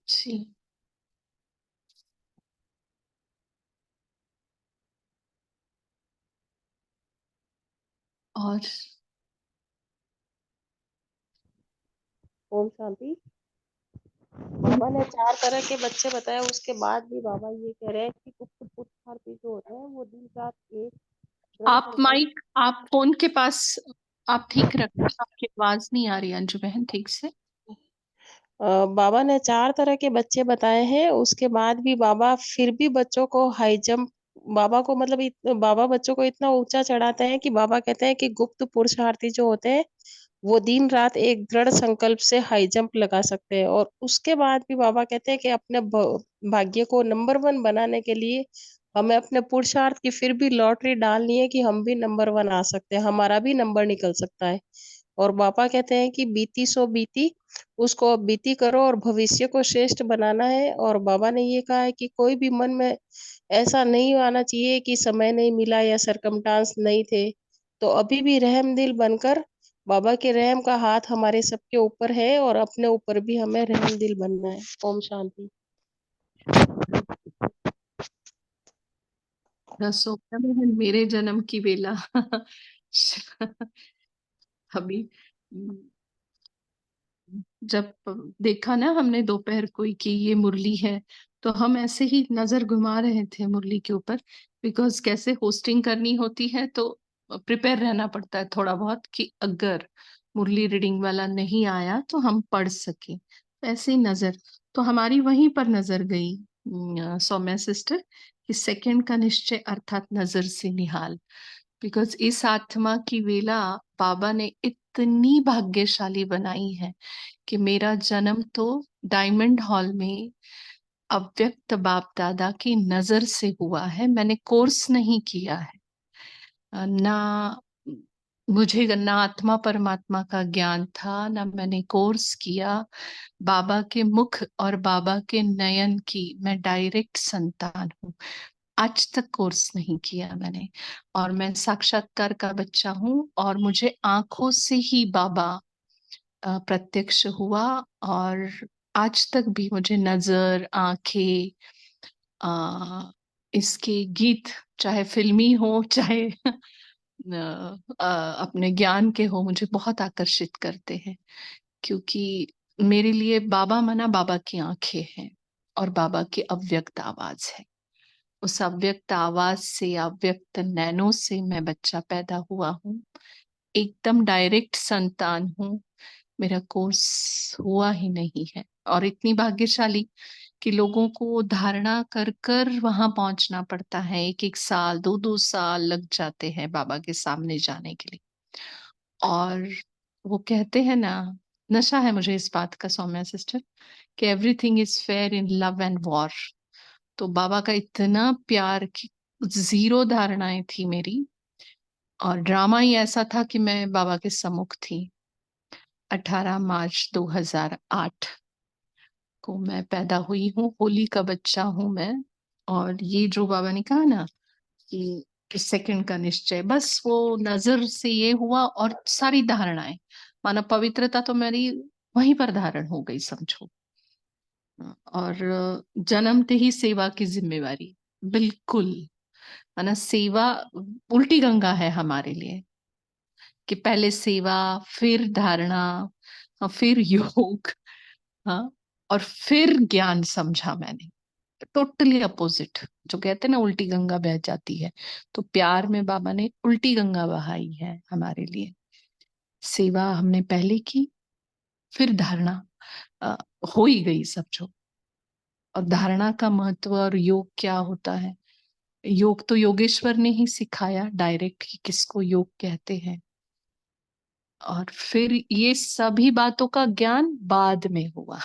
जी, और ओम शांति। बाबा ने 4 तरह के बच्चे बताए, उसके बाद भी बाबा ये कह रहे हैं कि गुप्त पुरुषार्थी जो होते हैं वो दिन रात एक दृढ़ आप संकल्प। माइक, आप फोन के पास आप ठीक रखिए, आपकी आवाज नहीं आ रही अंजू बहन ठीक से। बाबा ने 4 तरह के बच्चे बताए हैं, उसके बाद भी बाबा फिर भी बच्चों को हाई जंप, बाबा को मतलब बाबा बच्चों को इतना ऊंचा चढ़ाते हैं कि बाबा कहते हैं कि गुप्त पुरुषार्थी जो होते हैं वो दिन रात एक दृढ़ संकल्प से हाई जंप लगा सकते हैं। और उसके बाद भी बाबा कहते हैं कि अपने भाग्य को नंबर 1 बनाने के लिए हमें अपने पुरुषार्थ की फिर भी लॉटरी डालनी है कि हम भी नंबर 1 आ सकते हैं, हमारा भी नंबर निकल सकता है। और बाबा कहते हैं कि बीती सो बीती, उसको अब बीती करो और भविष्य को श्रेष्ठ बनाना है। और बाबा ने ये कहा है कि कोई भी मन में ऐसा नहीं आना चाहिए कि समय नहीं मिला या सरकमस्टांस नहीं थे। तो अभी भी रहम दिल बनकर बाबा के रहम का हाथ हमारे सबके ऊपर है और अपने ऊपर भी हमें रहम दिल बनना है। ओम शांति। सोचा बहन, मेरे जन्म की बेला अभी जब देखा ना हमने दोपहर को कि ये मुरली है, तो हम ऐसे ही नजर घुमा रहे थे मुरली के ऊपर, बिकॉज कैसे होस्टिंग करनी होती है तो प्रिपेयर रहना पड़ता है थोड़ा बहुत कि अगर मुरली रीडिंग वाला नहीं आया तो हम पढ़ सके। ऐसे ही नजर तो हमारी वहीं पर नजर गई सौम्या सिस्टर कि सेकंड का निश्चय अर्थात नजर से निहाल। बिकॉज इस आत्मा की वेला बाबा ने इतनी भाग्यशाली बनाई है कि मेरा जन्म तो डायमंड हॉल में अव्यक्त बाप दादा की नजर से हुआ है। मैंने कोर्स नहीं किया है, ना मुझे ना आत्मा परमात्मा का ज्ञान था, ना मैंने कोर्स किया। बाबा के मुख और बाबा के नयन की मैं डायरेक्ट संतान हूँ। आज तक कोर्स नहीं किया मैंने, और मैं साक्षात्कार का बच्चा हूँ और मुझे आंखों से ही बाबा प्रत्यक्ष हुआ। और आज तक भी मुझे नजर, आंखें, इसके गीत चाहे फिल्मी हो चाहे अपने ज्ञान के हो, मुझे बहुत आकर्षित करते हैं। क्योंकि मेरे लिए बाबा माना बाबा की आंखें हैं और बाबा की अव्यक्त आवाज है। उस अव्यक्त आवाज से, अव्यक्त नैनों से मैं बच्चा पैदा हुआ हूँ। एकदम डायरेक्ट संतान हूँ। मेरा कोर्स हुआ ही नहीं है, और इतनी भाग्यशाली कि लोगों को धारणा कर कर वहां पहुंचना पड़ता है। 1-1 साल, 2-2 साल लग जाते हैं बाबा के सामने जाने के लिए। और वो कहते हैं ना, नशा है मुझे इस बात का सौम्या सिस्टर, कि everything is fair in love and war. तो बाबा का इतना प्यार कि जीरो धारणाएं थी मेरी, और ड्रामा ही ऐसा था कि मैं बाबा के सम्मुख थी। 18 मार्च 2008 को मैं पैदा हुई हूँ। होली का बच्चा हूँ मैं। और ये जो बाबा ने कहा ना कि सेकंड का निश्चय, बस वो नजर से ये हुआ, और सारी धारणाएं, माना पवित्रता तो मेरी वहीं पर धारण हो गई समझो। और जन्मते ही सेवा की जिम्मेवारी, बिल्कुल माना सेवा उल्टी गंगा है हमारे लिए, कि पहले सेवा, फिर धारणा, फिर योग, हाँ, और फिर ज्ञान समझा मैंने। टोटली अपोजिट, जो कहते हैं ना उल्टी गंगा बह जाती है, तो प्यार में बाबा ने उल्टी गंगा बहाई है हमारे लिए। सेवा हमने पहले की, फिर धारणा अ, हो ही गई सब जो। और धारणा का महत्व और योग क्या होता है, योग तो योगेश्वर ने ही सिखाया डायरेक्ट कि किसको योग कहते हैं। और फिर ये सभी बातों का ज्ञान बाद में हुआ।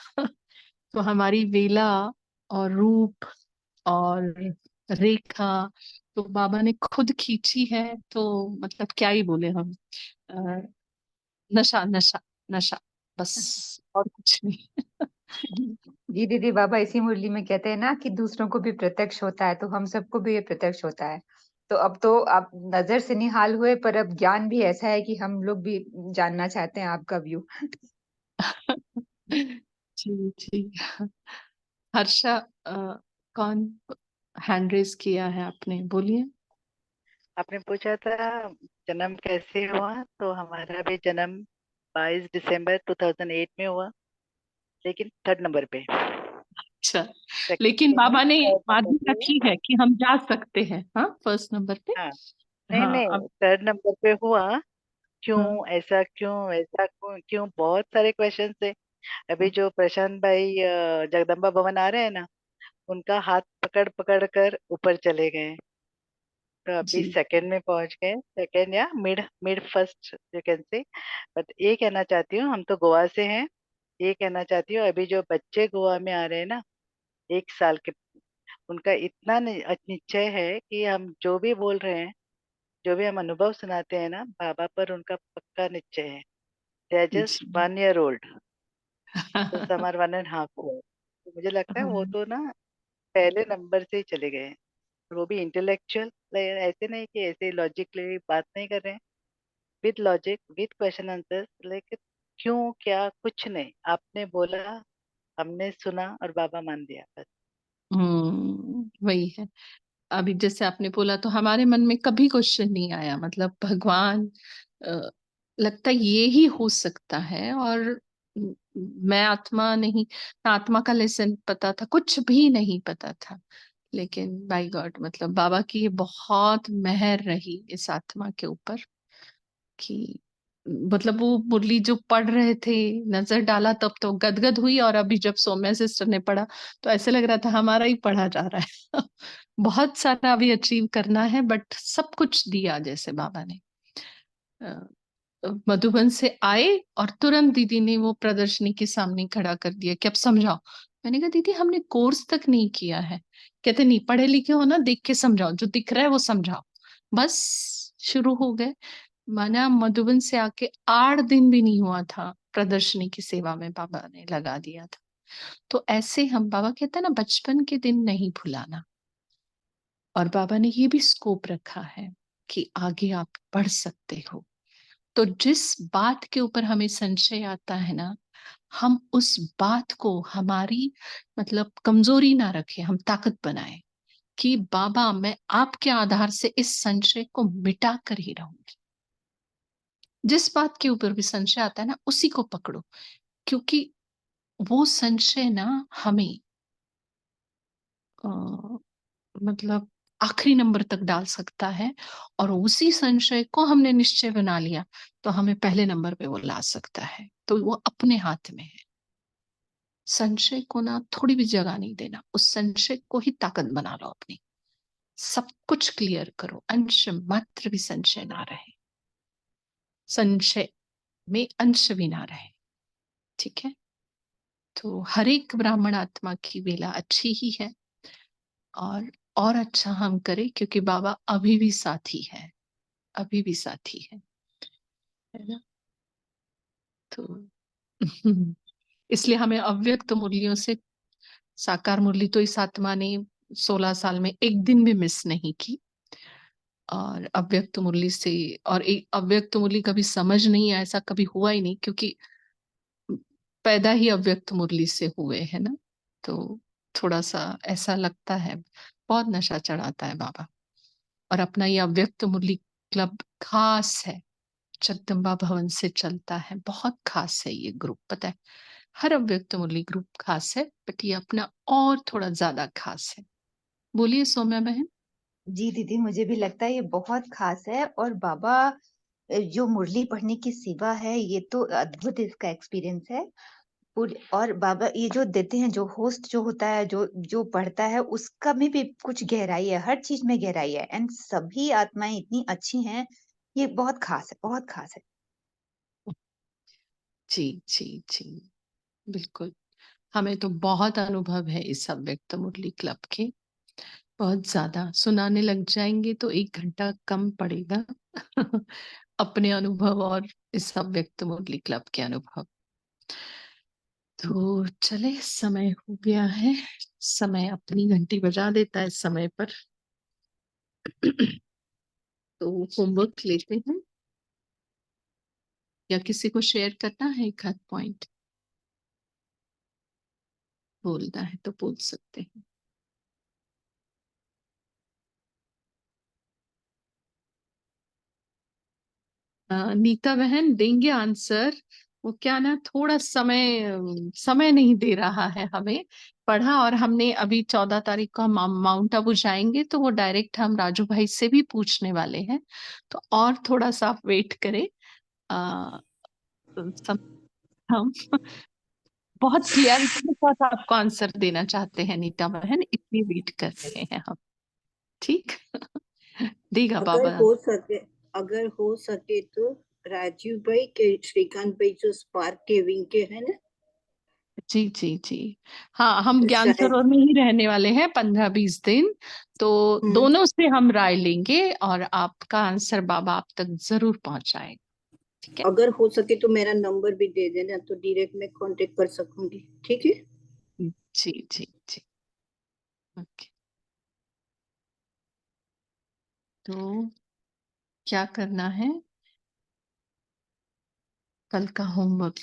तो हमारी वेला और रूप और रेखा तो बाबा ने खुद खींची है, तो मतलब क्या ही बोले हम। अ, नशा नशा नशा, बस और कुछ नहीं। जी दीदी, बाबा इसी मुरली में कहते हैं ना कि दूसरों को भी प्रत्यक्ष होता है, तो हम सबको भी ये प्रत्यक्ष होता है। तो अब तो आप नजर से निहाल हुए, पर अब ज्ञान भी ऐसा है कि हम लोग भी जानना चाहते हैं आपका व्यू। जी जी। हर्षा, कौन हैंड रेज किया है आपने, बोलिए। आपने पूछा था जन्म कैसे हुआ, तो हमारा भी जन्म 22 दिसंबर 2008 में हुआ, लेकिन 3rd नंबर पे। अच्छा, लेकिन सेकंड बाबा ने थर्ड नंबर माध्यम पे। रखी है कि हम जा सकते हैं, हाँ, फर्स्ट नंबर पे। हाँ, नहीं हाँ नहीं, अब 3rd नंबर पे हुआ। हाँ, क्यों ऐसा, क्यों ऐसा, क्यों क्यों, बहुत सारे क्वेश्चन थे। अभी जो प्रशांत भाई जगदम्बा भवन आ रहे हैं ना, उनका हाथ पकड़ पकड़ कर ऊपर चले गए। तो अभी जी 2nd में पहुंच गए, 2nd या mid mid first you can say. But ये कहना चाहती हूँ, हम तो गोवा से हैं। ये कहना चाहती हूँ, अभी जो बच्चे गोवा में आ रहे हैं ना, 1 साल के, उनका इतना निश्चय है कि हम जो भी बोल रहे हैं, जो भी हम अनुभव सुनाते हैं ना, बाबा पर उनका पक्का निश्चय है। दे आर जस्ट जी। 1 year old, तो समार 1.5 year। तो मुझे लगता है वो हाँ, तो ना पहले नंबर से ही चले गए हैं। और वो भी इंटेलेक्चुअल, ऐसे नहीं कि ऐसे लॉजिकली बात नहीं कर रहे हैं, with logic, with question answer. Like क्यों, क्या, कुछ नहीं, आपने बोला, हमने सुना और बाबा मान दिया, बस। वही है। अभी जैसे आपने बोला, तो हमारे मन में कभी क्वेश्चन नहीं आया, मतलब भगवान, अ, लगता ये ही हो सकता है। और म- मैं आत्मा नहीं, ना आत्मा का लेसन पता था, कुछ भी नहीं पता था। लेकिन बाय गॉड, मतलब बाबा की ये बहुत मेहर रही इस आत्मा के ऊपर, कि मतलब वो मुरली जो पढ़ रहे थे, नजर डाला तब तो गदगद हुई, और अभी जब सौम्या सिस्टर ने पढ़ा तो ऐसे लग रहा था हमारा ही पढ़ा जा रहा है। बहुत सारा अभी अचीव करना है, बट सब कुछ दिया जैसे बाबा ने। मधुबन से आए और तुरंत दीदी ने वो प्रदर्शनी के सामने खड़ा कर दिया कि अब समझाओ। मैंने कहा दीदी हमने कोर्स तक नहीं किया है। कहते नहीं, पढ़े लिखे हो ना, देख के समझाओ, जो दिख रहा है वो समझाओ। बस शुरू हो गए। माना मधुबन से आके 8 दिन भी नहीं हुआ था, प्रदर्शनी की सेवा में बाबा ने लगा दिया था। तो ऐसे हम, बाबा कहते हैं ना, बचपन के दिन नहीं भुलाना। और बाबा ने ये भी स्कोप रखा है कि आगे आप बढ़ सकते हो। तो जिस बात के ऊपर हमें संशय आता है ना, हम उस बात को हमारी मतलब कमजोरी ना रखें, हम ताकत बनाए कि बाबा मैं आपके आधार से इस संशय को मिटा कर ही रहूंगी। जिस बात के ऊपर भी संशय आता है ना, उसी को पकड़ो, क्योंकि वो संशय ना हमें मतलब आखिरी नंबर तक डाल सकता है। और उसी संशय को हमने निश्चय बना लिया तो हमें पहले नंबर पे वो ला सकता है। तो वो अपने हाथ में है। संशय को ना थोड़ी भी जगह नहीं देना, उस संशय को ही ताकत बना लो अपनी। सब कुछ क्लियर करो, अंश मात्र भी संशय ना रहे, संशय में अंश भी ना रहे। ठीक है, तो हर एक ब्राह्मण आत्मा की वेला अच्छी ही है। और अच्छा हम करें, क्योंकि बाबा अभी भी साथी है, अभी भी साथी है ना। तो इसलिए हमें अव्यक्त मुरलियों से, साकार मुरली तो इस आत्मा ने 16 साल में एक दिन भी मिस नहीं की। और अव्यक्त मुरली से, और एक अव्यक्त मुरली कभी समझ नहीं आया, ऐसा कभी हुआ ही नहीं, क्योंकि पैदा ही अव्यक्त मुरली से हुए है ना। तो थोड़ा सा ऐसा लगता है, बहुत नशा चढ़ाता है बाबा। और अपना ये अव्यक्त मुरली क्लब खास है, जगदम्बा भवन से चलता है, बहुत खास है ये ग्रुप। पता है, हर अव्यक्त मुरली ग्रुप खास है, बट ये अपना और थोड़ा ज्यादा खास है। बोलिए सौम्या बहन। जी दीदी, मुझे भी लगता है ये बहुत खास है। और बाबा जो मुरली पढ़ने की सेवा है, ये तो अद्भुत इसका एक्सपीरियंस है। और बाबा ये जो देते हैं, जो होस्ट जो होता है, जो जो पढ़ता है, उसका में भी कुछ गहराई है, हर चीज में गहराई है। एंड सभी आत्माएं इतनी अच्छी हैं, ये बहुत खास है, बहुत खास है। जी जी जी, बिल्कुल। हमें तो बहुत अनुभव है इस अव्यक्त मुरली क्लब के, बहुत ज्यादा। सुनाने लग जाएंगे तो 1 घंटा कम पड़ेगा अपने अनुभव और इस अव्यक्त मुरली क्लब के अनुभव। तो चले, समय हो गया है, समय अपनी घंटी बजा देता है समय पर। तो होमवर्क लेते हैं, या किसी को शेयर करना है एक आध पॉइंट? बोलना है तो बोल सकते हैं। नीता बहन देंगे आंसर। वो क्या ना, थोड़ा समय नहीं दे रहा है हमें। पढ़ा, और हमने अभी 14 तारीख को हम माउंट आबू जाएंगे, तो वो डायरेक्ट हम राजू भाई से भी पूछने वाले हैं। तो और थोड़ा सा आप वेट करें। आ, हम बहुत क्लियरिटी के साथ आपको आंसर देना चाहते हैं नीता बहन, इसलिए वेट कर रहे हैं हम। ठीक देगा बाबा। अगर हो सके तो राजीव भाई के, श्रीकांत भाई जो स्पार्क के विंग के है ना। जी जी जी, हाँ, हम ज्ञान शायद। सरोवर में ही रहने वाले हैं 15-20 दिन। तो दोनों से हम राय लेंगे, और आपका आंसर बाबा आप तक जरूर पहुंचाएगा। ठीक है, अगर हो सके तो मेरा नंबर भी दे देना, तो डायरेक्ट मैं कांटेक्ट कर सकूंगी। ठीक है। जी जी जी, ओके। तो क्या करना है कल का होमवर्क?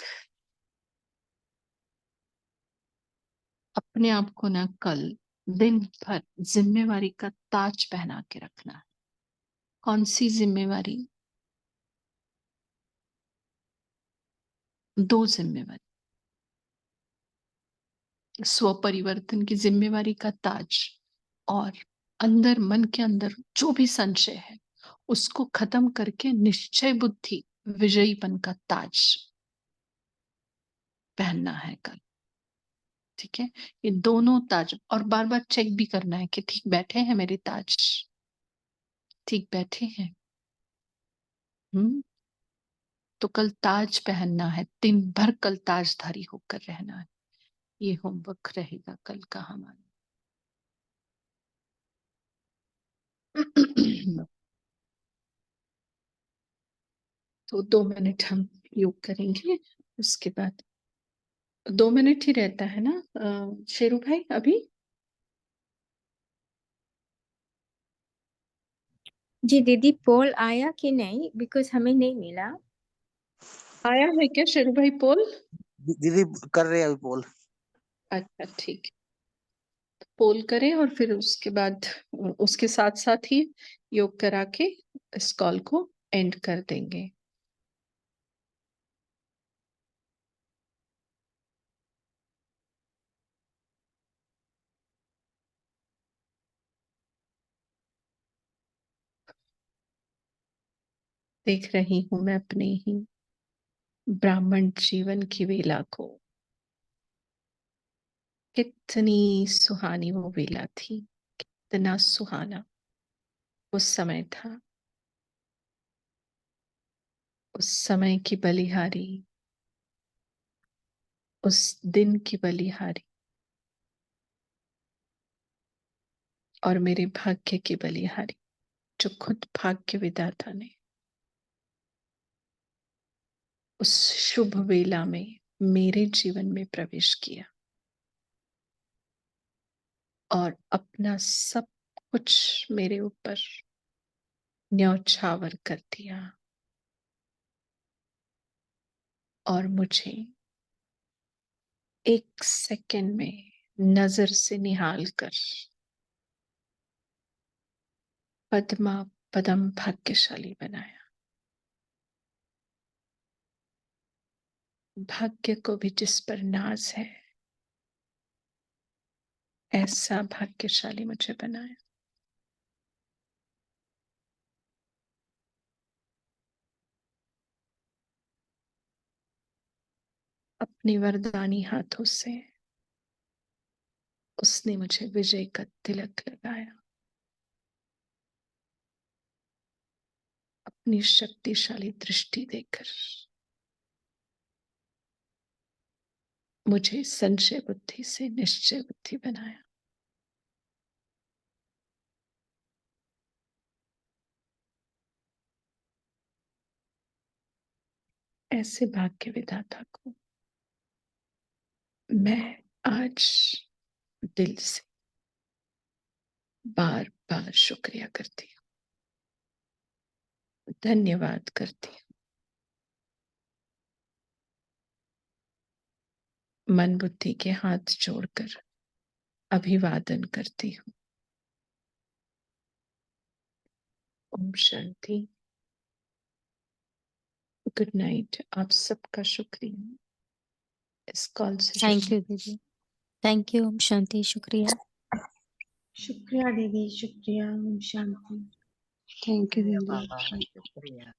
अपने आप को ना कल दिन भर जिम्मेवारी का ताज पहना के रखना है। कौन सी जिम्मेवारी? 2 जिम्मेवारी। स्व परिवर्तन की जिम्मेवारी का ताज, और अंदर, मन के अंदर जो भी संशय है उसको खत्म करके निश्चय बुद्धि, विजयीपन का ताज पहनना है कल। ठीक है, ये दोनों ताज, और बार बार चेक भी करना है कि ठीक बैठे हैं मेरे ताज, ठीक बैठे हैं। तो कल ताज पहनना है, दिन भर कल ताजधारी होकर रहना है। ये होमवर्क रहेगा कल का हमारा। तो 2 मिनट हम योग करेंगे, उसके बाद 2 मिनट ही रहता है ना शेरू भाई अभी? जी दीदी, पोल आया कि नहीं? बिकॉज हमें नहीं मिला। आया है क्या शेरू भाई पोल? दीदी कर रहे हैं अभी पोल। अच्छा ठीक है, पोल करें और फिर उसके बाद उसके साथ साथ ही योग करा के इस कॉल को एंड कर देंगे। देख रही हूं मैं अपने ही ब्राह्मण जीवन की वेला को, कितनी सुहानी वो वेला थी, कितना सुहाना उस समय था। उस समय की बलिहारी, उस दिन की बलिहारी, और मेरे भाग्य की बलिहारी, जो खुद भाग्य विधाता ने उस शुभ वेला में मेरे जीवन में प्रवेश किया और अपना सब कुछ मेरे ऊपर न्यौछावर कर दिया, और मुझे 1 सेकंड में नजर से निहाल कर पद्मा पदम भाग्यशाली बनाया। भाग्य को भी जिस पर नाज है ऐसा भाग्यशाली मुझे बनाया। अपने वरदानी हाथों से उसने मुझे विजय का तिलक लगाया। अपनी शक्तिशाली दृष्टि देकर मुझे संशय बुद्धि से निश्चय बुद्धि बनाया। ऐसे भाग्य विधाता को मैं आज दिल से बार बार शुक्रिया करती हूँ, धन्यवाद करती हूँ। मन बुद्धि के हाथ जोड़कर अभिवादन करती हूँ। ओम शांति। Good night. आप सबका शुक्रिया इस कॉल से थैंक यू दीदी, थैंक यू। ओम शांति, शुक्रिया। शुक्रिया दीदी, शुक्रिया। ओम शांति। थैंक यू बाबा शुक्रिया।